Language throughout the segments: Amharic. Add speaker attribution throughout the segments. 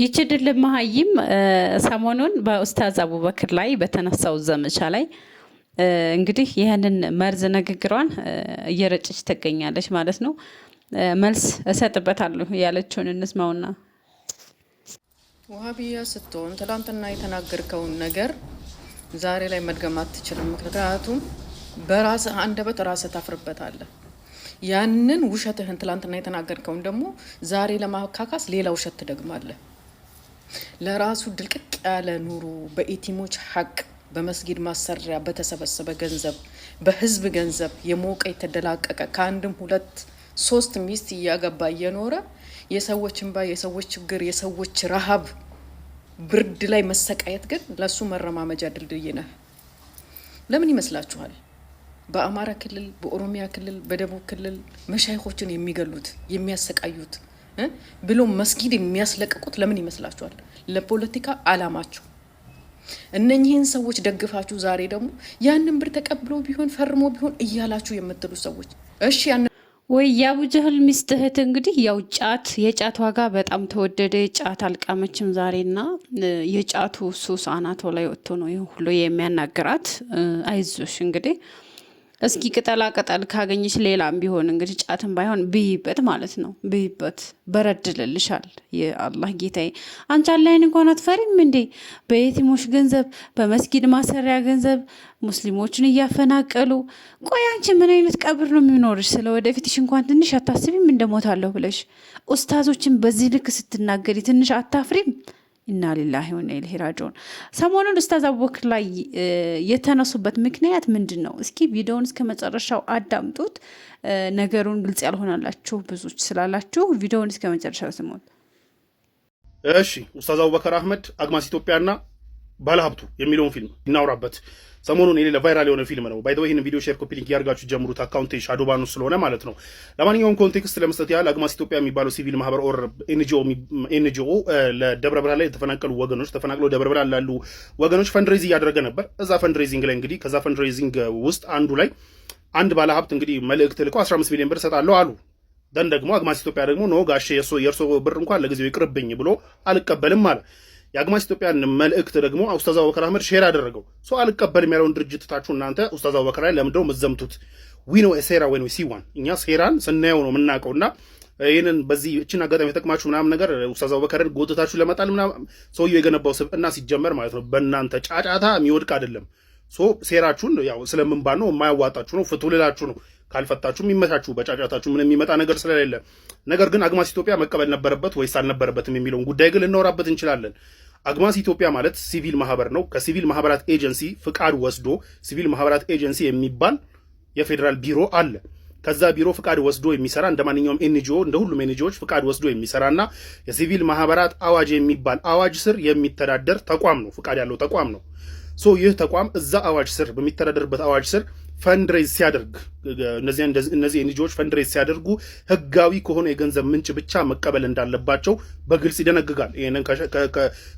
Speaker 1: ይችድል መሀይም ሰሞኑን በኡስታዝ አቡበክር ላይ በተነሳው ዘመቻ ላይ እንግዲህ ይህንን መርዝ ንግግሯን እየረጨች ትገኛለች ማለት ነው። መልስ እሰጥበታለሁ ያለችውን እንስማውና
Speaker 2: ወሃቢያ ስትሆን ትላንትና የተናገርከውን ነገር ዛሬ ላይ መድገም አትችልም። ምክንያቱም በራስህ አንደበት ራስህ ታፍርበታለህ። ያንን ውሸትህን ትላንትና የተናገርከውን ደግሞ ዛሬ ለማካካስ ሌላ ውሸት ትደግማለህ። ለራሱ ድልቅቅ ያለ ኑሮ በኢቲሞች ሐቅ በመስጊድ ማሰሪያ በተሰበሰበ ገንዘብ በህዝብ ገንዘብ የሞቀ የተደላቀቀ ከአንድም ሁለት ሶስት ሚስት እያገባ እየኖረ የሰዎች እንባ የሰዎች ችግር የሰዎች ረሃብ ብርድ ላይ መሰቃየት ግን ለሱ መረማመጃ ድልድይ ነህ። ለምን ይመስላችኋል በአማራ ክልል በኦሮሚያ ክልል በደቡብ ክልል መሻይኾችን የሚገሉት የሚያሰቃዩት ብሎ መስጊድ የሚያስለቅቁት ለምን ይመስላችኋል? ለፖለቲካ አላማቸው። እነኚህን ሰዎች ደግፋችሁ ዛሬ ደግሞ ያንን ብር ተቀብሎ ቢሆን ፈርሞ ቢሆን እያላችሁ የምትሉ ሰዎች እሺ
Speaker 1: ወይ የአቡ ጀህል ሚስት እህት እንግዲህ ያው ጫት የጫት ዋጋ በጣም ተወደደ። ጫት አልቃመችም ዛሬና የጫቱ ሱስ አናቶ ላይ ወጥቶ ነው ይሄ ሁሉ የሚያናግራት። አይዞሽ እንግዲህ እስኪ ቅጠላ ቅጠል ካገኘሽ ሌላም ቢሆን እንግዲህ ጫትን ባይሆን ብይበት ማለት ነው። ብይበት በረድልልሻል። የአላህ ጌታዬ አንቺ አላህን እንኳን አትፈሪም እንዴ? በየቲሞች ገንዘብ በመስጊድ ማሰሪያ ገንዘብ ሙስሊሞችን እያፈናቀሉ ቆይ አንቺ ምን አይነት ቀብር ነው የሚኖርሽ? ስለ ወደፊትሽ እንኳን ትንሽ አታስቢም? እንደሞታለሁ ብለሽ ኡስታዞችን በዚህ ልክ ስትናገሪ ትንሽ አታፍሪም? ኢና ሊላሂ ወኢና ኢለይሂ ራጂዑን። ሰሞኑን ኡስታዝ አቡበክር ላይ የተነሱበት ምክንያት ምንድን ነው? እስኪ ቪዲዮውን እስከ መጨረሻው አዳምጡት። ነገሩን ግልጽ ያልሆናላችሁ ብዙዎች ስላላችሁ ቪዲዮውን እስከ መጨረሻው ስሙት።
Speaker 3: እሺ ኡስታዝ አቡበክር አህመድ አግማስ ኢትዮጵያና ባለሀብቱ የሚለውን ፊልም እናውራበት። ሰሞኑን የሌለ ቫይራል የሆነ ፊልም ነው። ባይ ዘ ወይ ይሄን ቪዲዮ ሼር ኮፒ ሊንክ ያርጋችሁ ጀምሩት። አካውንቴ ሻዶባኑ ስለሆነ ማለት ነው። ለማንኛውም ኮንቴክስት ለመስጠት ያህል አግማስ ኢትዮጵያ የሚባለው ሲቪል ማህበር ኦር ኤንጂኦ ለደብረ ብርሃን ላይ የተፈናቀሉ ወገኖች ተፈናቅለው ደብረ ብርሃን ላሉ ወገኖች ፈንድሬዝ እያደረገ ነበር። እዛ ፈንድሬዚንግ ላይ እንግዲህ ከዛ ፈንድሬዚንግ ውስጥ አንዱ ላይ አንድ ባለሀብት እንግዲህ መልእክት ልቀው 15 ሚሊዮን ብር ሰጣለሁ አሉ። ደን ደግሞ አግማስ ኢትዮጵያ ደግሞ ኖ ጋሼ የእርሶ ብር እንኳን ለጊዜው ይቅርብኝ ብሎ አልቀበልም አለ። የአግማስ ኢትዮጵያን መልእክት ደግሞ ኡስታዝ አቡበክር አህመድ ሼር አደረገው። ሰው አልቀበልም ያለውን ድርጅት ታችሁ እናንተ ኡስታዝ አቡበክር ላይ ለምንድነው መዘምቱት? ዊ ኖ ሴራ ወይ ሲ ዋን እኛ ሴራን ስናየው ነው የምናውቀውና ይሄንን በዚህ እቺን አጋጣሚ ተጠቅማችሁ ምናምን ነገር ኡስታዝ አቡበክርን ጎትታችሁ ለመጣል ምናምን ሰውየው የገነባው ስብዕና ሲጀመር ማለት ነው በእናንተ ጫጫታ የሚወድቅ አይደለም። ሶ ሴራችሁን ያው ስለምንባል ነው የማያዋጣችሁ ነው ፍቱ ልላችሁ ነው። ካልፈታችሁ የሚመታችሁ በጫጫታችሁ ምን የሚመጣ ነገር ስለሌለ፣ ነገር ግን አግማስ ኢትዮጵያ መቀበል ነበረበት ወይስ አልነበረበትም የሚለውን ጉዳይ ግን ልናወራበት እንችላለን። አግማስ ኢትዮጵያ ማለት ሲቪል ማህበር ነው። ከሲቪል ማህበራት ኤጀንሲ ፍቃድ ወስዶ ሲቪል ማህበራት ኤጀንሲ የሚባል የፌዴራል ቢሮ አለ። ከዛ ቢሮ ፍቃድ ወስዶ የሚሰራ እንደ ማንኛውም ኤንጂኦ እንደ ሁሉም ኤንጂኦዎች ፍቃድ ወስዶ የሚሰራና የሲቪል ማህበራት አዋጅ የሚባል አዋጅ ስር የሚተዳደር ተቋም ነው። ፍቃድ ያለው ተቋም ነው። ሶ ይህ ተቋም እዛ አዋጅ ስር በሚተዳደርበት አዋጅ ስር ፈንድሬዝ ሲያደርግ እነዚህ ኤንጂኦዎች ፈንድሬዝ ሲያደርጉ ህጋዊ ከሆነ የገንዘብ ምንጭ ብቻ መቀበል እንዳለባቸው በግልጽ ይደነግጋል። ይሄንን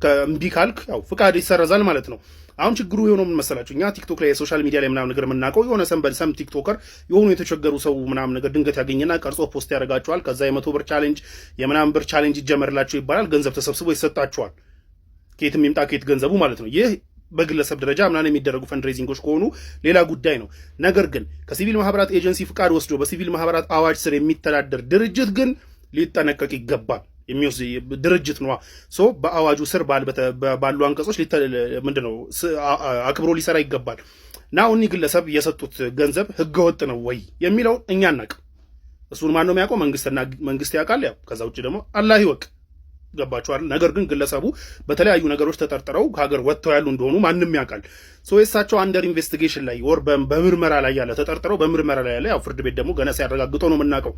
Speaker 3: ከእምቢ ካልክ ያው ፍቃድ ይሰረዛል ማለት ነው። አሁን ችግሩ የሆነው ምን መሰላችሁ? እኛ ቲክቶክ ላይ የሶሻል ሚዲያ ላይ ምናምን ነገር የምናውቀው የሆነ ሰም ቲክቶከር የሆኑ የተቸገሩ ሰው ምናምን ነገር ድንገት ያገኘና ቀርጾ ፖስት ያደርጋቸዋል። ከዛ የ100 ብር ቻሌንጅ የምናምን ብር ቻሌንጅ ይጀመርላቸው ይባላል። ገንዘብ ተሰብስቦ ይሰጣቸዋል። ከየትም ይምጣ ከየት ገንዘቡ ማለት ነው። ይህ በግለሰብ ደረጃ ምናምን የሚደረጉ ፈንድሬዚንጎች ከሆኑ ሌላ ጉዳይ ነው። ነገር ግን ከሲቪል ማህበራት ኤጀንሲ ፍቃድ ወስዶ በሲቪል ማህበራት አዋጅ ስር የሚተዳደር ድርጅት ግን ሊጠነቀቅ ይገባል። የሚወስድ ድርጅት ነው። ሶ በአዋጁ ስር ባሉ አንቀጾች ምንድነው አክብሮ ሊሰራ ይገባል። እና እኒ ግለሰብ የሰጡት ገንዘብ ህገወጥ ነው ወይ የሚለው እኛ አናውቅም። እሱን ማን ነው የሚያውቀው? መንግስት ያውቃል። ያው ከዛ ውጭ ደግሞ አላህ ይወቅ። ገባችኋል? ነገር ግን ግለሰቡ በተለያዩ ነገሮች ተጠርጥረው ከሀገር ወጥተው ያሉ እንደሆኑ ማንም ያውቃል። ሶ የሳቸው አንደር ኢንቨስቲጌሽን ላይ ወር በምርመራ ላይ ያለ ተጠርጥረው በምርመራ ላይ ያለ ያው ፍርድ ቤት ደግሞ ገና ሲያረጋግጠው ነው የምናውቀው።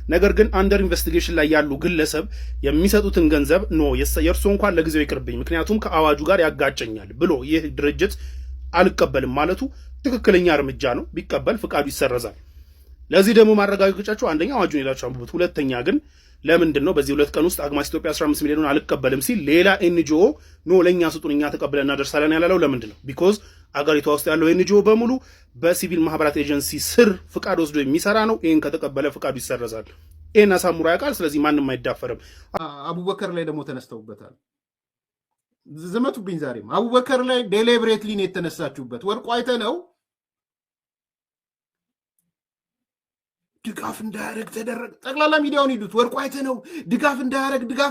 Speaker 3: ነገር ግን አንደር ኢንቨስቲጌሽን ላይ ያሉ ግለሰብ የሚሰጡትን ገንዘብ ኖ የእርሶ እንኳን ለጊዜው ይቅርብኝ ምክንያቱም ከአዋጁ ጋር ያጋጨኛል ብሎ ይህ ድርጅት አልቀበልም ማለቱ ትክክለኛ እርምጃ ነው። ቢቀበል ፍቃዱ ይሰረዛል። ለዚህ ደግሞ ማረጋገጫቸው አንደኛ አዋጁን ይላችሁ አንብቡት። ሁለተኛ ግን ለምንድን ነው በዚህ 2 ቀን ውስጥ አግማስ ኢትዮጵያ 15 ሚሊዮን አልቀበልም ሲል ሌላ ኤንጂኦ ኖ ለኛ ስጡን እኛ ተቀብለን እናደርሳለን ያላለው ለምንድን ነው? ቢኮዝ አገሪቷ ውስጥ ያለው ኤንጂኦ በሙሉ በሲቪል ማህበራት ኤጀንሲ ስር ፍቃድ ወስዶ የሚሰራ ነው። ይሄን ከተቀበለ ፍቃዱ ይሰረዛል። ይሄን አሳምሮ ያውቃል። ስለዚህ ማንም አይዳፈርም።
Speaker 4: አቡበከር ላይ ደግሞ ተነስተውበታል። ዝመቱብኝ። ዛሬም አቡበከር ላይ ዴሊብሬትሊ ነው የተነሳችሁበት። ወርቁ አይተ ነው ድጋፍ እንዳያረግ ተደረገ። ጠቅላላ ሚዲያውን ሂዱት። ወርቁ አይተ ነው ድጋፍ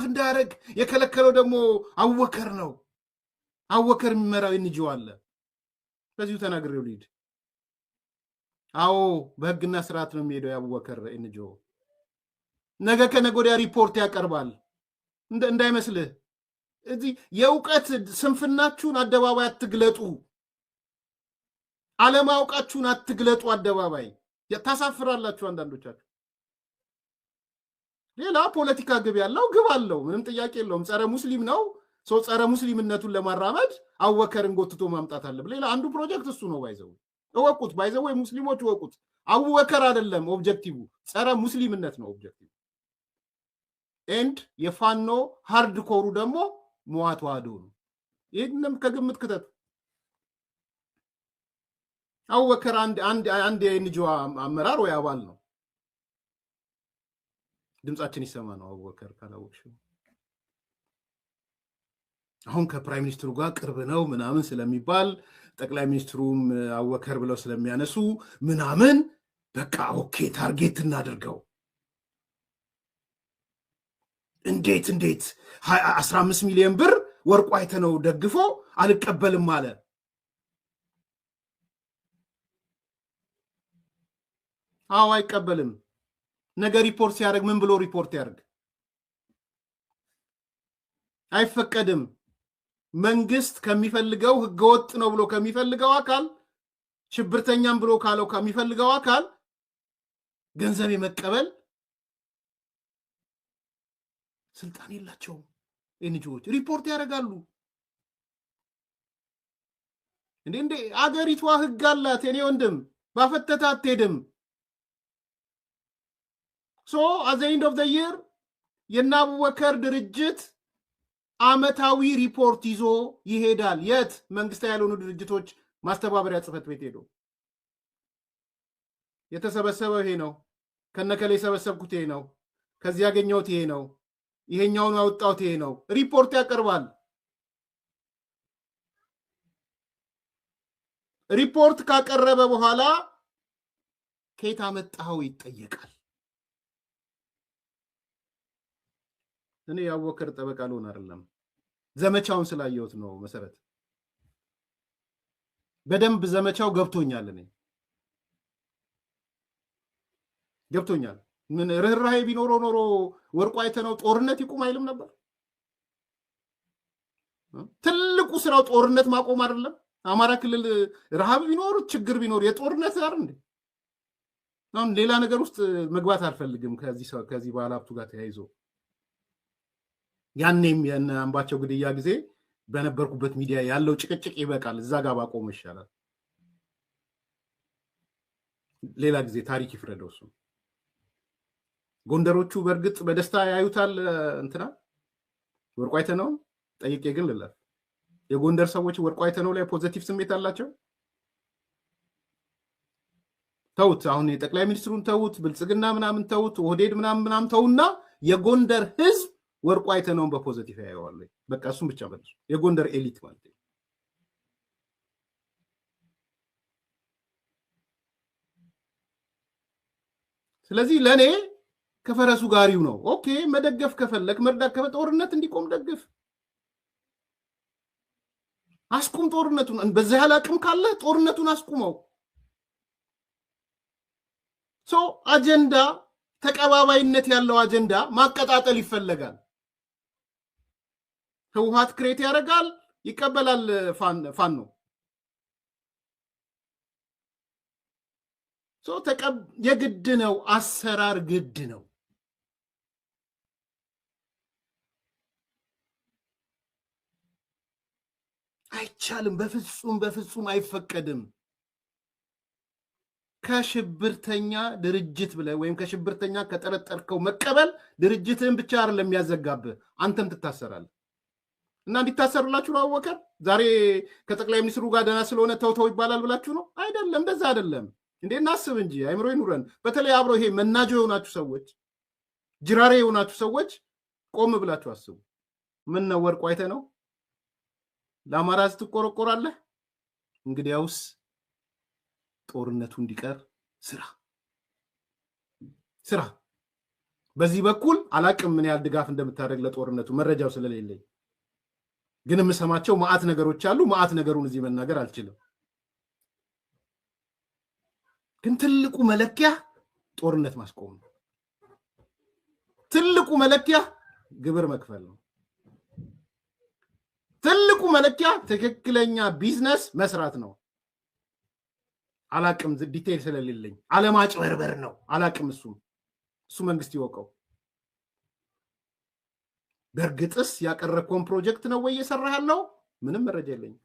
Speaker 4: እንዳያረግ የከለከለው ደግሞ አቡበከር ነው። አቡበከር የሚመራው እንጂው አለ። በዚሁ ተናግሬው ልሂድ። አዎ በህግና ስርዓት ነው የሚሄደው የአቡበከር እንጂው። ነገ ከነገ ወዲያ ሪፖርት ያቀርባል እንዳይመስልህ። እዚህ የእውቀት ስንፍናችሁን አደባባይ አትግለጡ። አለማውቃችሁን አትግለጡ አደባባይ። ታሳፍራላችሁ አንዳንዶቻችሁ። ሌላ ፖለቲካ ግብ ያለው ግብ አለው፣ ምንም ጥያቄ የለውም። ጸረ ሙስሊም ነው ሰው። ጸረ ሙስሊምነቱን ለማራመድ አቡበከርን ጎትቶ ማምጣት አለበት። ሌላ አንዱ ፕሮጀክት እሱ ነው። እወቁት፣ ወይ ሙስሊሞች እወቁት። አቡበከር አይደለም ኦብጀክቲቭ፣ ጸረ ሙስሊምነት ነው ኦብጀክቲቭ። ኤንድ የፋኖ ሃርድ ኮሩ ደግሞ መዋት ዋዶ ነው። ይህንም ከግምት ክተቱ። አቡበከር አንድ የኤንጂኦ አመራር ወይ አባል ነው። ድምጻችን ይሰማ ነው። አቡበከር ካላወቅሽ አሁን ከፕራይም ሚኒስትሩ ጋር ቅርብ ነው ምናምን ስለሚባል ጠቅላይ ሚኒስትሩም አቡበከር ብለው ስለሚያነሱ ምናምን በቃ ኦኬ ታርጌት እናድርገው። እንዴት 15 ሚሊዮን ብር ወርቁ አይተነው ደግፎ አልቀበልም አለ። አዎ አይቀበልም። ነገ ሪፖርት ሲያደርግ ምን ብሎ ሪፖርት ያደርግ? አይፈቀድም። መንግስት ከሚፈልገው ህገወጥ ነው ብሎ ከሚፈልገው አካል፣ ሽብርተኛም ብሎ ካለው ከሚፈልገው አካል ገንዘብ የመቀበል ስልጣን የላቸውም። ኤንጂኦዎች ሪፖርት ያደርጋሉ። እንዴ አገሪቷ ህግ አላት። የኔ ወንድም ባፈተታ አትሄድም። ሶ አት ዘ ኤንድ ኦፍ ዘ ይር የእነ አቡበከር ድርጅት አመታዊ ሪፖርት ይዞ ይሄዳል። የት? መንግስታዊ ያልሆኑ ድርጅቶች ማስተባበሪያ ጽህፈት ቤት ሄዶ የተሰበሰበው ይሄ ነው፣ ከነከለ የሰበሰብኩት ይሄ ነው፣ ከዚህ ያገኘሁት ይሄ ነው፣ ይሄኛውን ያወጣሁት ይሄ ነው። ሪፖርት ያቀርባል። ሪፖርት ካቀረበ በኋላ ከየት አመጣኸው ይጠየቃል። እኔ የአቡበከር ጠበቃ ልሆን አይደለም፣ ዘመቻውን ስላየሁት ነው። መሰረት በደንብ ዘመቻው ገብቶኛል። እኔ ገብቶኛል። ምን ርህራሄ ቢኖረው ኖሮ ወርቁ አይተነው ጦርነት ይቁም አይልም ነበር። ትልቁ ስራው ጦርነት ማቆም አይደለም። አማራ ክልል ረሃብ ቢኖር ችግር ቢኖር የጦርነት ጋር እንዴ? አሁን ሌላ ነገር ውስጥ መግባት አልፈልግም። ከዚህ ባለሀብቱ ጋር ተያይዞ ያኔም የነ አምባቸው ግድያ ጊዜ በነበርኩበት ሚዲያ ያለው ጭቅጭቅ ይበቃል። እዛ ጋር ባቆም ይሻላል። ሌላ ጊዜ ታሪክ ይፍረደው እሱ። ጎንደሮቹ በእርግጥ በደስታ ያዩታል። እንትና ወርቁ አይተነው ጠይቄ ግን ልለፍ። የጎንደር ሰዎች ወርቁ አይተነው ላይ ፖዚቲቭ ስሜት አላቸው? ተውት። አሁን የጠቅላይ ሚኒስትሩን ተውት፣ ብልጽግና ምናምን ተውት፣ ኦህዴድ ምናምን ተውና የጎንደር ህዝብ ወርቁ አይተነውን በፖዚቲቭ ያየዋል። በቃ እሱም ብቻ መልሱ። የጎንደር ኤሊት ማለት ነው። ስለዚህ ለኔ ከፈረሱ ጋሪው ነው። ኦኬ መደገፍ ከፈለክ መርዳት ጦርነት እንዲቆም ደግፍ፣ አስቁም ጦርነቱን። በዛ ያለ አቅም ካለ ጦርነቱን አስቁመው። አጀንዳ ተቀባባይነት ያለው አጀንዳ ማቀጣጠል ይፈለጋል። ህወሓት ክሬት ያደርጋል፣ ይቀበላል ፋኖ። የግድ ነው፣ አሰራር ግድ ነው። አይቻልም፣ በፍጹም አይፈቀድም። ከሽብርተኛ ድርጅት ብለህ ወይም ከሽብርተኛ ከጠረጠርከው መቀበል ድርጅትህን ብቻ አይደለም የሚያዘጋብህ፣ አንተም ትታሰራለህ። እና እንዲታሰሩላችሁ ነው አቡበከር ዛሬ ከጠቅላይ ሚኒስትሩ ጋር ደህና ስለሆነ ተውተው ይባላል ብላችሁ ነው? አይደለም፣ እንደዛ አይደለም። እንዴ እናስብ እንጂ አይምሮ ይኑረን። በተለይ አብሮ ይሄ መናጆ የሆናችሁ ሰዎች ጅራሬ የሆናችሁ ሰዎች ቆም ብላችሁ አስቡ። ምን ነው ወርቁ አይተህ ነው ለአማራ ስትቆረቆራለህ? እንግዲያውስ ጦርነቱ እንዲቀር ስራ። በዚህ በኩል አላቅም ምን ያህል ድጋፍ እንደምታደርግ ለጦርነቱ መረጃው ስለሌለኝ፣ ግን የምሰማቸው ማአት ነገሮች አሉ። ማአት ነገሩን እዚህ መናገር አልችልም። ግን ትልቁ መለኪያ ጦርነት ማስቆም ነው። ትልቁ መለኪያ ግብር መክፈል ነው። ትልቁ መለኪያ ትክክለኛ ቢዝነስ መስራት ነው። አላቅም ዲቴይል ስለሌለኝ አለማጭበርበር ነው። አላቅም እሱ መንግስት ይወቀው። በእርግጥስ ያቀረብከውን ፕሮጀክት ነው ወይ እየሰራህ ያለው? ምንም መረጃ የለኝም።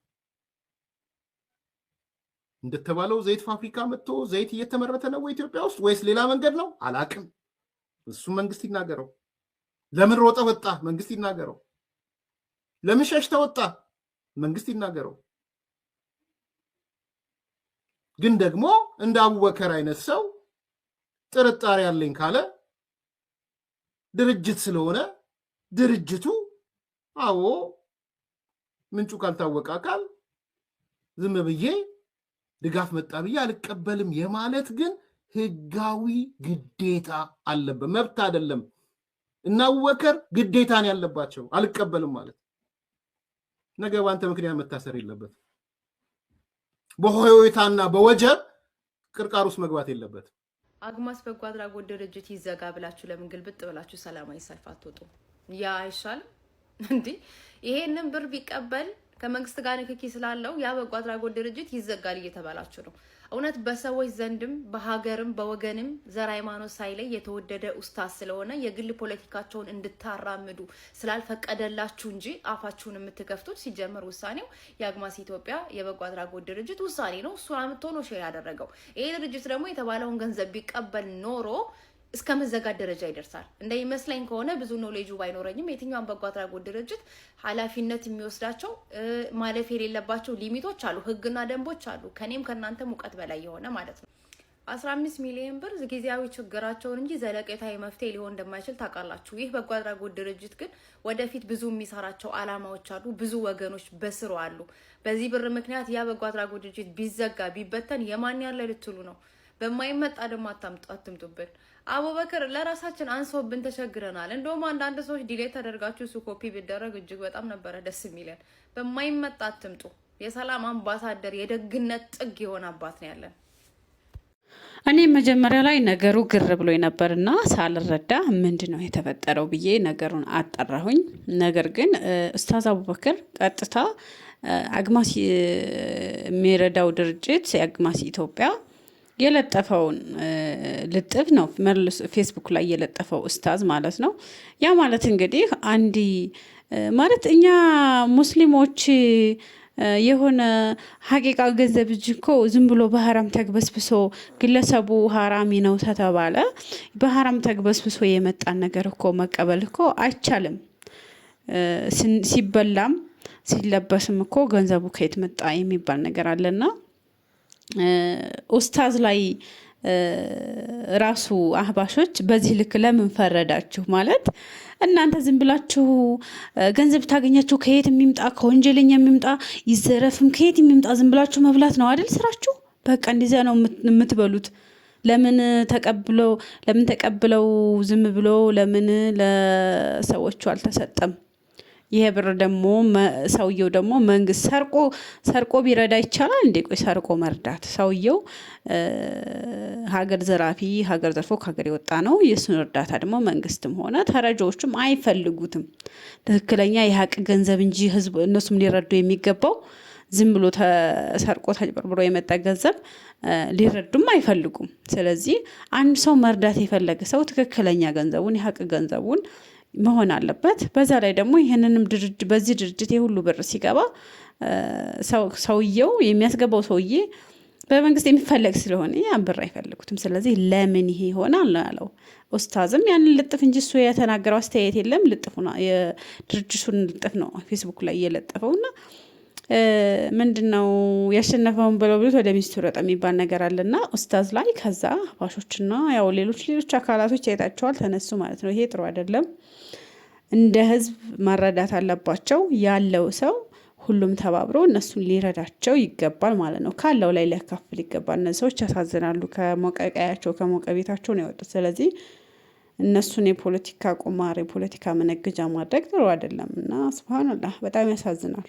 Speaker 4: እንደተባለው ዘይት ፋብሪካ መጥቶ ዘይት እየተመረተ ነው ወይ ኢትዮጵያ ውስጥ ወይስ ሌላ መንገድ ነው? አላቅም። እሱ መንግስት ይናገረው። ለምን ሮጠ ወጣ? መንግስት ይናገረው። ለምን ሸሽተ ወጣ? መንግስት ይናገረው። ግን ደግሞ እንደ አቡበከር አይነት ሰው ጥርጣሬ ያለኝ ካለ ድርጅት ስለሆነ ድርጅቱ አዎ ምንጩ ካልታወቀ አካል ዝም ብዬ ድጋፍ መጣ ብዬ አልቀበልም የማለት ግን ህጋዊ ግዴታ አለበት፣ መብት አይደለም። እና አቡበከር ግዴታን ያለባቸው አልቀበልም ማለት ነገ ባንተ ምክንያት መታሰር የለበት፣ በሆዮታና በወጀብ ቅርቃር ውስጥ መግባት የለበት።
Speaker 5: አግማስ በጎ አድራጎት ድርጅት ይዘጋ ብላችሁ ለምን ግልብጥ ብላችሁ ሰላማዊ ሰልፍ አትወጡ? ያ አይሻልም እንዴ? ይሄንን ብር ቢቀበል ከመንግስት ጋር ንክኪ ስላለው ያ በጎ አድራጎት ድርጅት ይዘጋል እየተባላችሁ ነው። እውነት በሰዎች ዘንድም በሀገርም በወገንም ዘር ሃይማኖት ሳይለይ የተወደደ ኡስታዝ ስለሆነ የግል ፖለቲካቸውን እንድታራምዱ ስላልፈቀደላችሁ እንጂ አፋችሁን የምትከፍቱት ሲጀምር ውሳኔው የአግማስ ኢትዮጵያ የበጎ አድራጎት ድርጅት ውሳኔ ነው። እሱን አምጥቶ ነው ሼር ያደረገው። ይሄ ድርጅት ደግሞ የተባለውን ገንዘብ ቢቀበል ኖሮ እስከ መዘጋት ደረጃ ይደርሳል። እንደሚመስለኝ ከሆነ ብዙ ኖሌጁ ባይኖረኝም የትኛውን በጎ አድራጎት ድርጅት ኃላፊነት የሚወስዳቸው ማለፍ የሌለባቸው ሊሚቶች አሉ፣ ህግና ደንቦች አሉ። ከኔም ከናንተ ሙቀት በላይ የሆነ ማለት ነው። 15 ሚሊዮን ብር ጊዜያዊ ችግራቸውን እንጂ ዘለቄታዊ መፍትሄ ሊሆን እንደማይችል ታውቃላችሁ። ይህ በጎ አድራጎት ድርጅት ግን ወደፊት ብዙ የሚሰራቸው አላማዎች አሉ፣ ብዙ ወገኖች በስሩ አሉ። በዚህ ብር ምክንያት ያ በጎ አድራጎት ድርጅት ቢዘጋ ቢበተን የማን ያለ ልትሉ ነው? በማይመጣ ደግሞ አትምጡብን። አቡበከር ለራሳችን አንሶብን ተቸግረናል። እንደውም አንዳንድ ሰዎች ዲሌት ተደርጋችሁ እሱ ኮፒ ቢደረግ እጅግ በጣም ነበረ ደስ የሚለን። በማይመጣ አትምጡ። የሰላም አምባሳደር የደግነት ጥግ የሆነ አባት ነው ያለን።
Speaker 1: እኔ መጀመሪያ ላይ ነገሩ ግር ብሎኝ ነበርና ሳልረዳ ምንድነው የተፈጠረው ብዬ ነገሩን አጣራሁኝ። ነገር ግን ኡስታዝ አቡበከር ቀጥታ አግማስ የሚረዳው ድርጅት የአግማስ ኢትዮጵያ የለጠፈውን ልጥፍ ነው መልሶ ፌስቡክ ላይ የለጠፈው ኡስታዝ ማለት ነው። ያ ማለት እንግዲህ አንዲ ማለት እኛ ሙስሊሞች የሆነ ሀቂቃ ገንዘብ እኮ ዝም ብሎ በሐራም ተግበስብሶ ግለሰቡ ሐራሚ ነው ተተባለ በሐራም ተግበስብሶ የመጣን ነገር እኮ መቀበል እኮ አይቻልም። ሲበላም ሲለበስም እኮ ገንዘቡ ከየት መጣ የሚባል ነገር አለና ኡስታዝ ላይ ራሱ አህባሾች በዚህ ልክ ለምን ፈረዳችሁ? ማለት እናንተ ዝም ብላችሁ ገንዘብ ታገኛችሁ ከየት የሚምጣ ከወንጀለኛ የሚምጣ ይዘረፍም ከየት የሚምጣ ዝም ብላችሁ መብላት ነው አይደል ስራችሁ? በቃ እንደዛ ነው የምትበሉት። ለምን ተቀብለው ዝም ብሎ ለምን ለሰዎቹ አልተሰጠም? ይሄ ብር ደግሞ ሰውየው ደግሞ መንግስት ሰርቆ ቢረዳ ይቻላል እንዴ? ቆይ ሰርቆ መርዳት ሰውየው ሀገር ዘራፊ ሀገር ዘርፎ ከሀገር የወጣ ነው። የሱን እርዳታ ደግሞ መንግስትም ሆነ ተረጆችም አይፈልጉትም። ትክክለኛ የሀቅ ገንዘብ እንጂ ህዝብ እነሱም ሊረዱ የሚገባው ዝም ብሎ ተሰርቆ ተጭበርብሮ የመጣ ገንዘብ ሊረዱም አይፈልጉም። ስለዚህ አንድ ሰው መርዳት የፈለገ ሰው ትክክለኛ ገንዘቡን የሀቅ ገንዘቡን መሆን አለበት። በዛ ላይ ደግሞ ይሄንንም በዚህ ድርጅት የሁሉ ብር ሲገባ ሰውየው የሚያስገባው ሰውዬ በመንግስት የሚፈለግ ስለሆነ ያን ብር አይፈልጉትም። ስለዚህ ለምን ይሄ ይሆናል ነው ያለው። ኡስታዝም ያንን ልጥፍ እንጂ እሱ የተናገረው አስተያየት የለም። ልጥፉና የድርጅቱን ልጥፍ ነው ፌስቡክ ላይ የለጠፈውና ምንድነው ያሸነፈውን ብለው ብሎት ወደ ሚስቱ ሮጠ የሚባል ነገር አለና ኡስታዝ ላይ ከዛ አህባሾችና ያው ሌሎች አካላቶች አይታቸዋል ተነሱ ማለት ነው። ይሄ ጥሩ አይደለም። እንደ ህዝብ መረዳት አለባቸው። ያለው ሰው ሁሉም ተባብሮ እነሱን ሊረዳቸው ይገባል ማለት ነው። ካለው ላይ ሊያካፍል ይገባል። እነዚህ ሰዎች ያሳዝናሉ። ከሞቀ ቀያቸው ከሞቀ ቤታቸው ነው የወጡት። ስለዚህ እነሱን የፖለቲካ ቁማር የፖለቲካ መነገጃ ማድረግ ጥሩ አይደለም እና ሱብሃንአላህ በጣም ያሳዝናል።